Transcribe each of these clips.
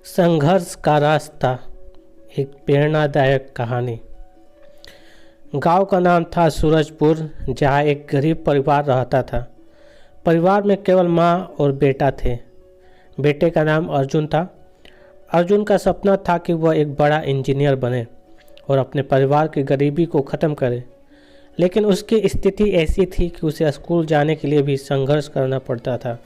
संघर्ष का रास्ता, एक प्रेरणादायक कहानी। गांव का नाम था सूरजपुर, जहां एक गरीब परिवार रहता था। परिवार में केवल माँ और बेटा थे। बेटे का नाम अर्जुन था। अर्जुन का सपना था कि वह एक बड़ा इंजीनियर बने और अपने परिवार की गरीबी को ख़त्म करे। लेकिन उसकी स्थिति ऐसी थी कि उसे स्कूल जाने के लिए भी संघर्ष करना पड़ता था।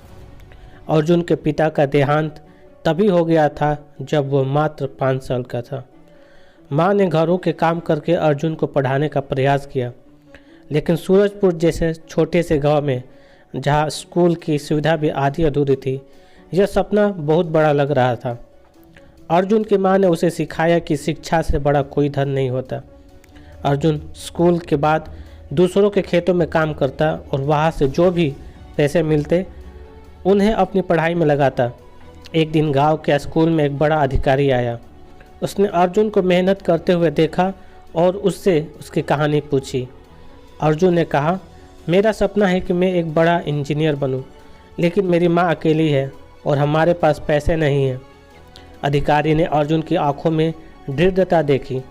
अर्जुन के पिता का देहांत तभी हो गया था जब वह मात्र 5 साल का था। माँ ने घरों के काम करके अर्जुन को पढ़ाने का प्रयास किया, लेकिन सूरजपुर जैसे छोटे से गांव में, जहां स्कूल की सुविधा भी आधी अधूरी थी, यह सपना बहुत बड़ा लग रहा था। अर्जुन की माँ ने उसे सिखाया कि शिक्षा से बड़ा कोई धन नहीं होता। अर्जुन स्कूल के बाद दूसरों के खेतों में काम करता और वहाँ से जो भी पैसे मिलते उन्हें अपनी पढ़ाई में लगाता। एक दिन गांव के स्कूल में एक बड़ा अधिकारी आया। उसने अर्जुन को मेहनत करते हुए देखा और उससे उसकी कहानी पूछी। अर्जुन ने कहा, मेरा सपना है कि मैं एक बड़ा इंजीनियर बनूं, लेकिन मेरी माँ अकेली है और हमारे पास पैसे नहीं हैं। अधिकारी ने अर्जुन की आंखों में दृढ़ता देखी।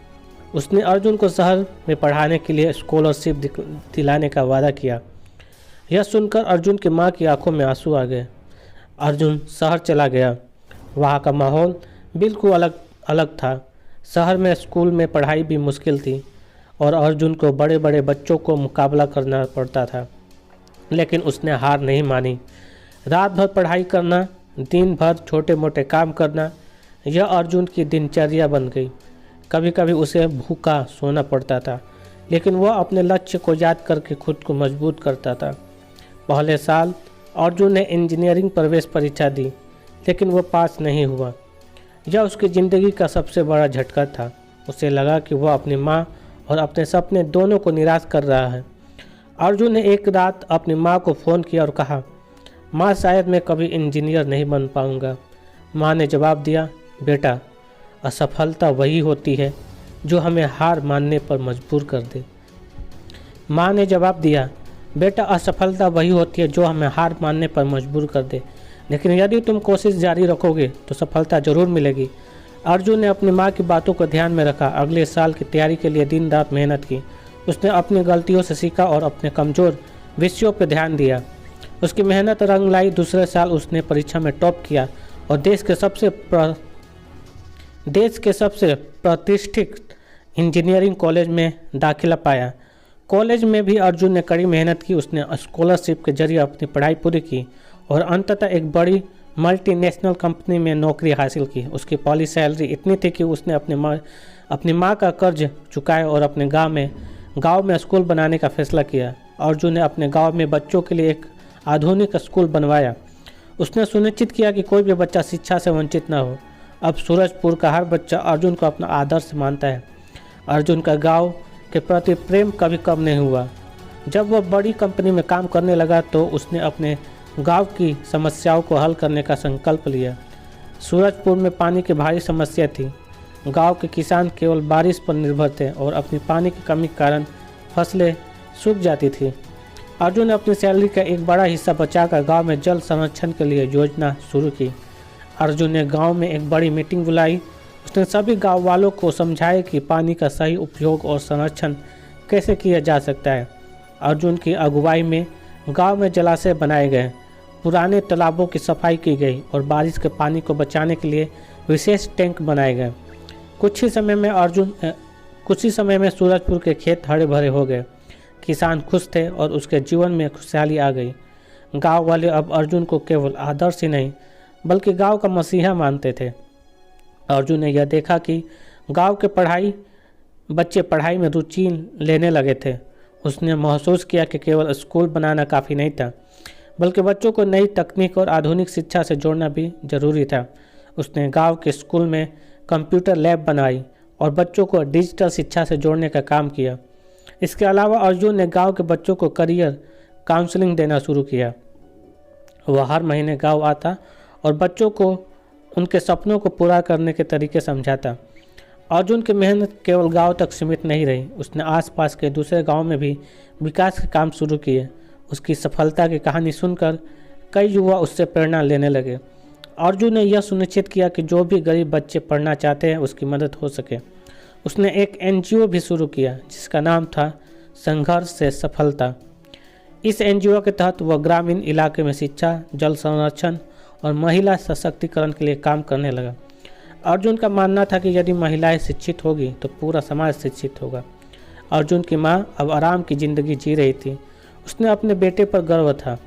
उसने अर्जुन को शहर में पढ़ाने के लिए स्कॉलरशिप दिलाने का वादा किया। यह सुनकर अर्जुन की माँ की आंखों में आंसू आ गए। अर्जुन शहर चला गया। वहाँ का माहौल बिल्कुल अलग था। शहर में स्कूल में पढ़ाई भी मुश्किल थी और अर्जुन को बड़े बड़े बच्चों को मुकाबला करना पड़ता था। लेकिन उसने हार नहीं मानी। रात भर पढ़ाई करना, दिन भर छोटे मोटे काम करना, यह अर्जुन की दिनचर्या बन गई। कभी कभी उसे भूखा सोना पड़ता था, लेकिन वह अपने लक्ष्य को याद करके खुद को मजबूत करता था। पहले साल अर्जुन ने इंजीनियरिंग प्रवेश परीक्षा दी, लेकिन वह पास नहीं हुआ। यह उसकी ज़िंदगी का सबसे बड़ा झटका था। उसे लगा कि वह अपनी माँ और अपने सपने दोनों को निराश कर रहा है। अर्जुन ने एक रात अपनी माँ को फ़ोन किया और कहा, माँ, शायद मैं कभी इंजीनियर नहीं बन पाऊँगा। माँ ने जवाब दिया, बेटा, असफलता वही होती है जो हमें हार मानने पर मजबूर कर दे। माँ ने जवाब दिया, बेटा, असफलता वही होती है जो हमें हार मानने पर मजबूर कर दे, लेकिन यदि तुम कोशिश जारी रखोगे तो सफलता जरूर मिलेगी। अर्जुन ने अपनी माँ की बातों को ध्यान में रखा। अगले साल की तैयारी के लिए दिन रात मेहनत की। उसने अपनी गलतियों से सीखा और अपने कमज़ोर विषयों पर ध्यान दिया। उसकी मेहनत रंग लाई। दूसरे साल उसने परीक्षा में टॉप किया और देश के सबसे प्रतिष्ठित इंजीनियरिंग कॉलेज में दाखिला पाया। कॉलेज में भी अर्जुन ने कड़ी मेहनत की। उसने स्कॉलरशिप के जरिए अपनी पढ़ाई पूरी की और अंततः एक बड़ी मल्टीनेशनल कंपनी में नौकरी हासिल की। उसकी पहली सैलरी इतनी थी कि उसने अपनी माँ का कर्ज चुकाया और अपने गांव में स्कूल बनाने का फैसला किया। अर्जुन ने अपने गांव में बच्चों के लिए एक आधुनिक स्कूल बनवाया। उसने सुनिश्चित किया कि कोई भी बच्चा शिक्षा से वंचित न हो। अब सूरजपुर का हर बच्चा अर्जुन को अपना आदर्श मानता है। अर्जुन का गांव के प्रति प्रेम कभी कम नहीं हुआ। जब वह बड़ी कंपनी में काम करने लगा तो उसने अपने गांव की समस्याओं को हल करने का संकल्प लिया। सूरजपुर में पानी की भारी समस्या थी। गांव के किसान केवल बारिश पर निर्भर थे और अपनी पानी की कमी के कारण फसलें सूख जाती थी। अर्जुन ने अपनी सैलरी का एक बड़ा हिस्सा बचाकर गांव में जल संरक्षण के लिए योजना शुरू की। अर्जुन ने गांव में एक बड़ी मीटिंग बुलाई। उसने सभी गांव वालों को समझाया कि पानी का सही उपयोग और संरक्षण कैसे किया जा सकता है। अर्जुन की अगुवाई में गांव में जलाशय बनाए गए, पुराने तालाबों की सफाई की गई और बारिश के पानी को बचाने के लिए विशेष टैंक बनाए गए। कुछ ही समय में सूरजपुर के खेत हरे भरे हो गए। किसान खुश थे और उसके जीवन में खुशहाली आ गई। गांव वाले अब अर्जुन को केवल आदर्श ही नहीं बल्कि गांव का मसीहा मानते थे। अर्जुन ने यह देखा कि गांव के बच्चे पढ़ाई में रुचि लेने लगे थे। उसने महसूस किया कि केवल स्कूल बनाना काफ़ी नहीं था, बल्कि बच्चों को नई तकनीक और आधुनिक शिक्षा से जोड़ना भी जरूरी था। उसने गांव के स्कूल में कंप्यूटर लैब बनाई और बच्चों को डिजिटल शिक्षा से जोड़ने का काम किया। इसके अलावा अर्जुन ने गांव के बच्चों को करियर काउंसलिंग देना शुरू किया। वह हर महीने गांव आता और बच्चों को उनके सपनों को पूरा करने के तरीके समझाता। अर्जुन की मेहनत केवल गांव तक सीमित नहीं रही। उसने आसपास के दूसरे गांव में भी विकास के काम शुरू किए। उसकी सफलता की कहानी सुनकर कई युवा उससे प्रेरणा लेने लगे। अर्जुन ने यह सुनिश्चित किया कि जो भी गरीब बच्चे पढ़ना चाहते हैं उसकी मदद हो सके। उसने एक एनजीओ भी शुरू किया जिसका नाम था संघर्ष से सफलता। इस एनजीओ के तहत वह ग्रामीण इलाके में शिक्षा, जल संरक्षण और महिला सशक्तिकरण के लिए काम करने लगा। अर्जुन का मानना था कि यदि महिलाएं शिक्षित होगी तो पूरा समाज शिक्षित होगा। अर्जुन की मां अब आराम की ज़िंदगी जी रही थी। उसने अपने बेटे पर गर्व था।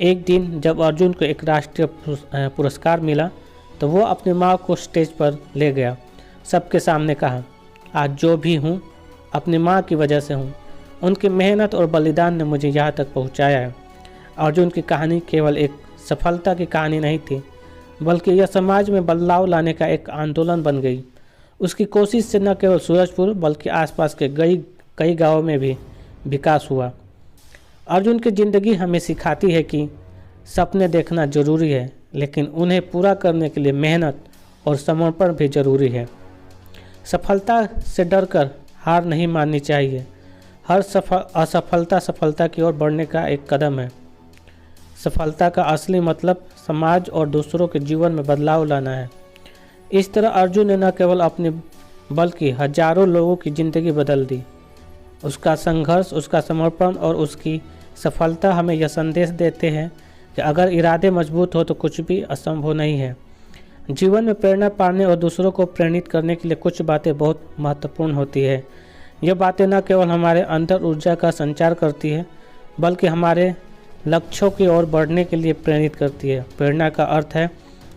एक दिन जब अर्जुन को एक राष्ट्रीय पुरस्कार मिला तो वो अपनी मां को स्टेज पर ले गया। सबके सामने कहा, आज जो भी हूँ अपनी मां की वजह से हूँ। उनकी मेहनत और बलिदान ने मुझे यहाँ तक पहुँचाया है। अर्जुन की कहानी केवल एक सफलता की कहानी नहीं थी, बल्कि यह समाज में बदलाव लाने का एक आंदोलन बन गई। उसकी कोशिश से न केवल सूरजपुर बल्कि आसपास के कई गांवों में भी विकास हुआ। अर्जुन की ज़िंदगी हमें सिखाती है कि सपने देखना जरूरी है, लेकिन उन्हें पूरा करने के लिए मेहनत और समर्पण भी जरूरी है। सफलता से डरकर हार नहीं माननी चाहिए। हर असफलता सफलता की ओर बढ़ने का एक कदम है। सफलता का असली मतलब समाज और दूसरों के जीवन में बदलाव लाना है। इस तरह अर्जुन ने न केवल अपनी बल्कि हजारों लोगों की ज़िंदगी बदल दी। उसका संघर्ष, उसका समर्पण और उसकी सफलता हमें यह संदेश देते हैं कि अगर इरादे मजबूत हो तो कुछ भी असंभव नहीं है। जीवन में प्रेरणा पाने और दूसरों को प्रेरित करने के लिए कुछ बातें बहुत महत्वपूर्ण होती है। यह बातें न केवल हमारे अंदर ऊर्जा का संचार करती है, बल्कि हमारे लक्ष्यों की ओर बढ़ने के लिए प्रेरित करती है। प्रेरणा का अर्थ है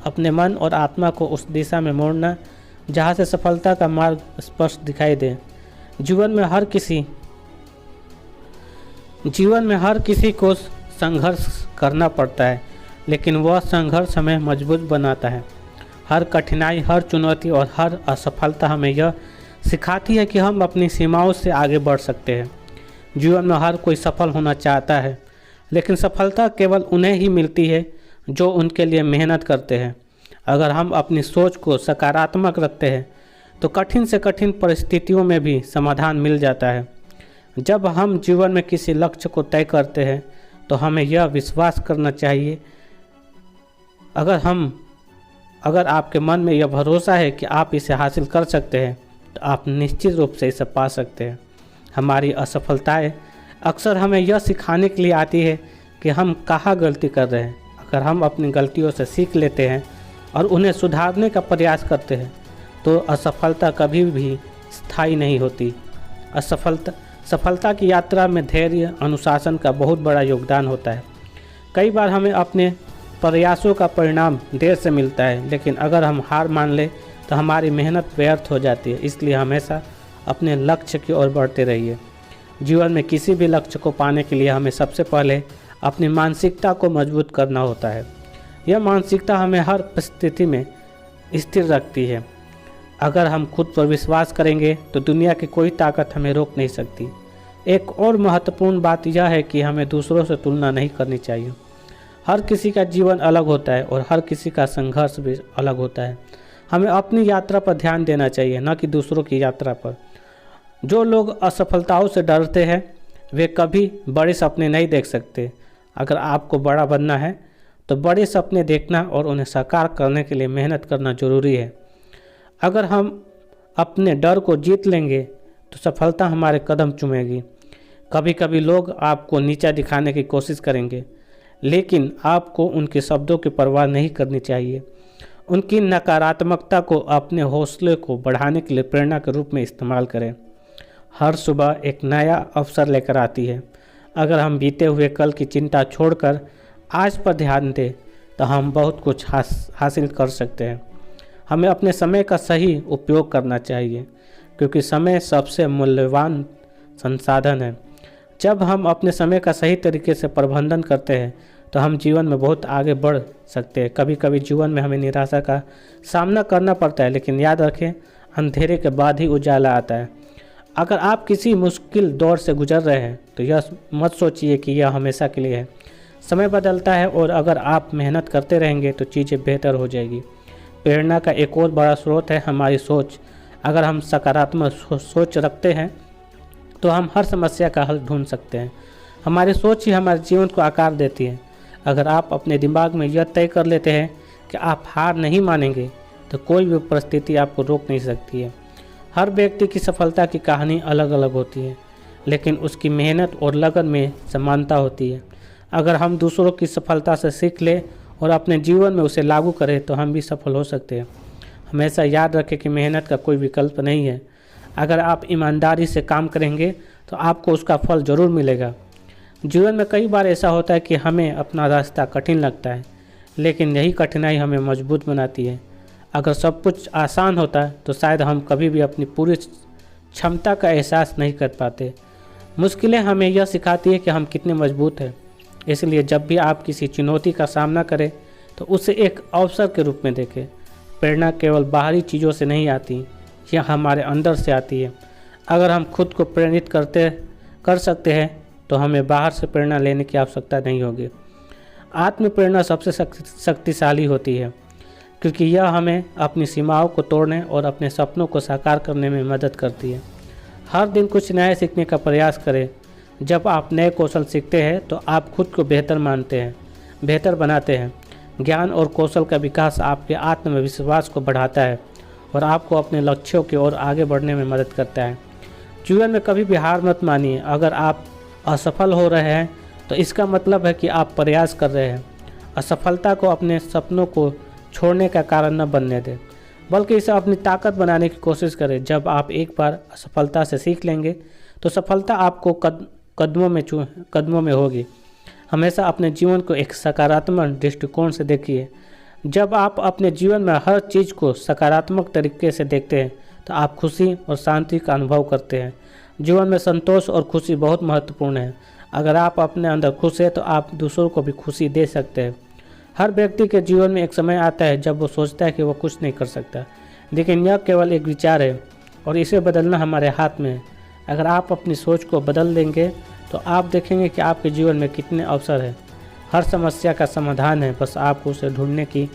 अपने मन और आत्मा को उस दिशा में मोड़ना जहाँ से सफलता का मार्ग स्पष्ट दिखाई दे। जीवन में हर किसी को संघर्ष करना पड़ता है, लेकिन वह संघर्ष हमें मजबूत बनाता है। हर कठिनाई, हर चुनौती और हर असफलता हमें यह सिखाती है कि हम अपनी सीमाओं से आगे बढ़ सकते हैं। जीवन में हर कोई सफल होना चाहता है, लेकिन सफलता केवल उन्हें ही मिलती है जो उनके लिए मेहनत करते हैं। अगर हम अपनी सोच को सकारात्मक रखते हैं तो कठिन से कठिन परिस्थितियों में भी समाधान मिल जाता है। जब हम जीवन में किसी लक्ष्य को तय करते हैं तो हमें यह विश्वास करना चाहिए, अगर आपके मन में यह भरोसा है कि आप इसे हासिल कर सकते हैं तो आप निश्चित रूप से इसे पा सकते हैं। हमारी असफलताएं अक्सर हमें यह सिखाने के लिए आती है कि हम कहाँ गलती कर रहे हैं। अगर हम अपनी गलतियों से सीख लेते हैं और उन्हें सुधारने का प्रयास करते हैं तो असफलता कभी भी स्थायी नहीं होती। सफलता की यात्रा में धैर्य, अनुशासन का बहुत बड़ा योगदान होता है। कई बार हमें अपने प्रयासों का परिणाम देर से मिलता है, लेकिन अगर हम हार मान लें तो हमारी मेहनत व्यर्थ हो जाती है। इसलिए हमेशा अपने लक्ष्य की ओर बढ़ते रहिए। जीवन में किसी भी लक्ष्य को पाने के लिए हमें सबसे पहले अपनी मानसिकता को मजबूत करना होता है। यह मानसिकता हमें हर परिस्थिति में स्थिर रखती है। अगर हम खुद पर विश्वास करेंगे तो दुनिया की कोई ताकत हमें रोक नहीं सकती। एक और महत्वपूर्ण बात यह है कि हमें दूसरों से तुलना नहीं करनी चाहिए। हर किसी का जीवन अलग होता है और हर किसी का संघर्ष भी अलग होता है। हमें अपनी यात्रा पर ध्यान देना चाहिए, न कि दूसरों की यात्रा पर। जो लोग असफलताओं से डरते हैं वे कभी बड़े सपने नहीं देख सकते। अगर आपको बड़ा बनना है तो बड़े सपने देखना और उन्हें साकार करने के लिए मेहनत करना जरूरी है। अगर हम अपने डर को जीत लेंगे तो सफलता हमारे कदम चूमेगी। कभी कभी लोग आपको नीचा दिखाने की कोशिश करेंगे, लेकिन आपको उनके शब्दों की परवाह नहीं करनी चाहिए। उनकी नकारात्मकता को अपने हौसले को बढ़ाने के लिए प्रेरणा के रूप में इस्तेमाल करें। हर सुबह एक नया अवसर लेकर आती है। अगर हम बीते हुए कल की चिंता छोड़कर आज पर ध्यान दें तो हम बहुत कुछ हासिल कर सकते हैं। हमें अपने समय का सही उपयोग करना चाहिए, क्योंकि समय सबसे मूल्यवान संसाधन है। जब हम अपने समय का सही तरीके से प्रबंधन करते हैं तो हम जीवन में बहुत आगे बढ़ सकते हैं। कभी कभी जीवन में हमें निराशा का सामना करना पड़ता है, लेकिन याद रखें, अंधेरे के बाद ही उजाला आता है। अगर आप किसी मुश्किल दौर से गुजर रहे हैं तो यह मत सोचिए कि यह हमेशा के लिए है। समय बदलता है और अगर आप मेहनत करते रहेंगे तो चीज़ें बेहतर हो जाएगी। प्रेरणा का एक और बड़ा स्रोत है हमारी सोच। अगर हम सकारात्मक सोच रखते हैं तो हम हर समस्या का हल ढूंढ सकते हैं। हमारी सोच ही हमारे जीवन को आकार देती है। अगर आप अपने दिमाग में यह तय कर लेते हैं कि आप हार नहीं मानेंगे तो कोई भी परिस्थिति आपको रोक नहीं सकती है। हर व्यक्ति की सफलता की कहानी अलग अलग होती है, लेकिन उसकी मेहनत और लगन में समानता होती है। अगर हम दूसरों की सफलता से सीख लें और अपने जीवन में उसे लागू करें तो हम भी सफल हो सकते हैं। हमेशा याद रखें कि मेहनत का कोई विकल्प नहीं है। अगर आप ईमानदारी से काम करेंगे तो आपको उसका फल ज़रूर मिलेगा। जीवन में कई बार ऐसा होता है कि हमें अपना रास्ता कठिन लगता है, लेकिन यही कठिनाई हमें मजबूत बनाती है। अगर सब कुछ आसान होता तो शायद हम कभी भी अपनी पूरी क्षमता का एहसास नहीं कर पाते। मुश्किलें हमें यह सिखाती है कि हम कितने मजबूत हैं। इसलिए जब भी आप किसी चुनौती का सामना करें तो उसे एक अवसर के रूप में देखें। प्रेरणा केवल बाहरी चीज़ों से नहीं आती, यह हमारे अंदर से आती है। अगर हम खुद को प्रेरित कर सकते हैं तो हमें बाहर से प्रेरणा लेने की आवश्यकता नहीं होगी। आत्म प्रेरणा सबसे शक्तिशाली होती है, क्योंकि यह हमें अपनी सीमाओं को तोड़ने और अपने सपनों को साकार करने में मदद करती है। हर दिन कुछ नया सीखने का प्रयास करें। जब आप नए कौशल सीखते हैं तो आप खुद को बेहतर बनाते हैं। ज्ञान और कौशल का विकास आपके आत्मविश्वास को बढ़ाता है और आपको अपने लक्ष्यों की ओर आगे बढ़ने में मदद करता है। जीवन में कभी भी हार मत मानिए। अगर आप असफल हो रहे हैं तो इसका मतलब है कि आप प्रयास कर रहे हैं। असफलता को अपने सपनों को छोड़ने का कारण न बनने दें, बल्कि इसे अपनी ताकत बनाने की कोशिश करें। जब आप एक बार असफलता से सीख लेंगे तो सफलता आपको कदमों में होगी। हमेशा अपने जीवन को एक सकारात्मक दृष्टिकोण से देखिए। जब आप अपने जीवन में हर चीज़ को सकारात्मक तरीके से देखते हैं तो आप खुशी और शांति का अनुभव करते हैं। जीवन में संतोष और खुशी बहुत महत्वपूर्ण है। अगर आप अपने अंदर खुश हैं तो आप दूसरों को भी खुशी दे सकते हैं। हर व्यक्ति के जीवन में एक समय आता है जब वो सोचता है कि वो कुछ नहीं कर सकता, लेकिन यह केवल एक विचार है और इसे बदलना हमारे हाथ में है। अगर आप अपनी सोच को बदल देंगे तो आप देखेंगे कि आपके जीवन में कितने अवसर हैं। हर समस्या का समाधान है, बस आपको उसे ढूंढने की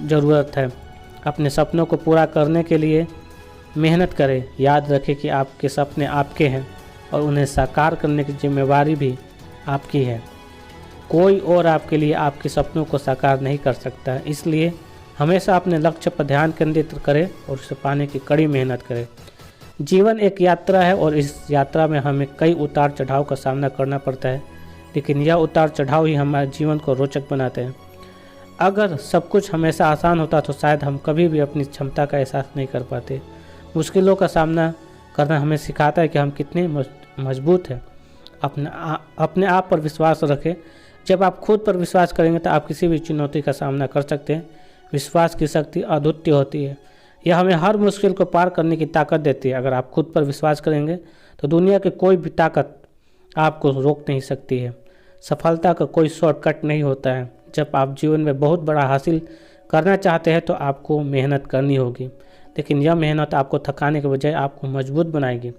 ज़रूरत है। अपने सपनों को पूरा करने के लिए मेहनत करें। याद रखें कि आपके सपने आपके हैं और उन्हें साकार करने की जिम्मेदारी भी आपकी है। कोई और आपके लिए आपके सपनों को साकार नहीं कर सकता है। इसलिए हमेशा अपने लक्ष्य पर ध्यान केंद्रित करें और उसे पाने की कड़ी मेहनत करें। जीवन एक यात्रा है और इस यात्रा में हमें कई उतार चढ़ाव का सामना करना पड़ता है, लेकिन यह उतार चढ़ाव ही हमारे जीवन को रोचक बनाते हैं। अगर सब कुछ हमेशा आसान होता तो शायद हम कभी भी अपनी क्षमता का एहसास नहीं कर पाते। मुश्किलों का सामना करना हमें सिखाता है कि हम कितने मजबूत हैं। अपने आप पर विश्वास रखें। जब आप खुद पर विश्वास करेंगे तो आप किसी भी चुनौती का सामना कर सकते हैं। विश्वास की शक्ति अद्वितीय होती है। यह हमें हर मुश्किल को पार करने की ताकत देती है। अगर आप खुद पर विश्वास करेंगे तो दुनिया की कोई भी ताकत आपको रोक नहीं सकती है। सफलता का कोई शॉर्टकट नहीं होता है। जब आप जीवन में बहुत बड़ा हासिल करना चाहते हैं तो आपको मेहनत करनी होगी, लेकिन यह मेहनत आपको थकाने के बजाय आपको मजबूत बनाएगी।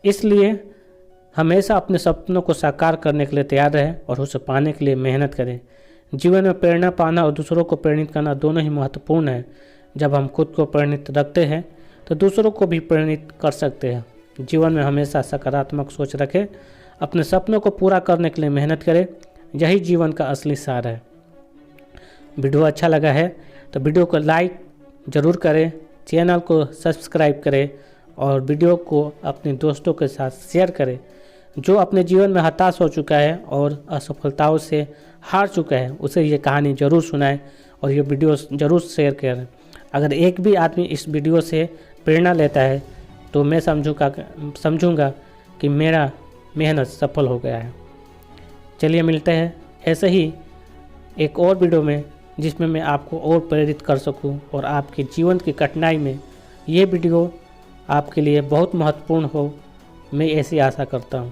इसलिए हमेशा अपने सपनों को साकार करने के लिए तैयार रहें और उसे पाने के लिए मेहनत करें। जीवन में प्रेरणा पाना और दूसरों को प्रेरित करना दोनों ही महत्वपूर्ण है। जब हम खुद को प्रेरित रखते हैं तो दूसरों को भी प्रेरित कर सकते हैं। जीवन में हमेशा सकारात्मक सोच रखें। अपने सपनों को पूरा करने के लिए मेहनत करें। यही जीवन का असली सार है। वीडियो अच्छा लगा है तो वीडियो को लाइक ज़रूर करें, चैनल को सब्सक्राइब करें और वीडियो को अपने दोस्तों के साथ शेयर करें। जो अपने जीवन में हताश हो चुका है और असफलताओं से हार चुका है उसे ये कहानी ज़रूर सुनाएं और ये वीडियो ज़रूर शेयर करें। अगर एक भी आदमी इस वीडियो से प्रेरणा लेता है तो मैं समझूंगा कि मेरा मेहनत सफल हो गया है। चलिए मिलते हैं ऐसे ही एक और वीडियो में, जिसमें मैं आपको और प्रेरित कर सकूं और आपके जीवन की कठिनाई में ये वीडियो आपके लिए बहुत महत्वपूर्ण हो, मैं ऐसी आशा करता हूं।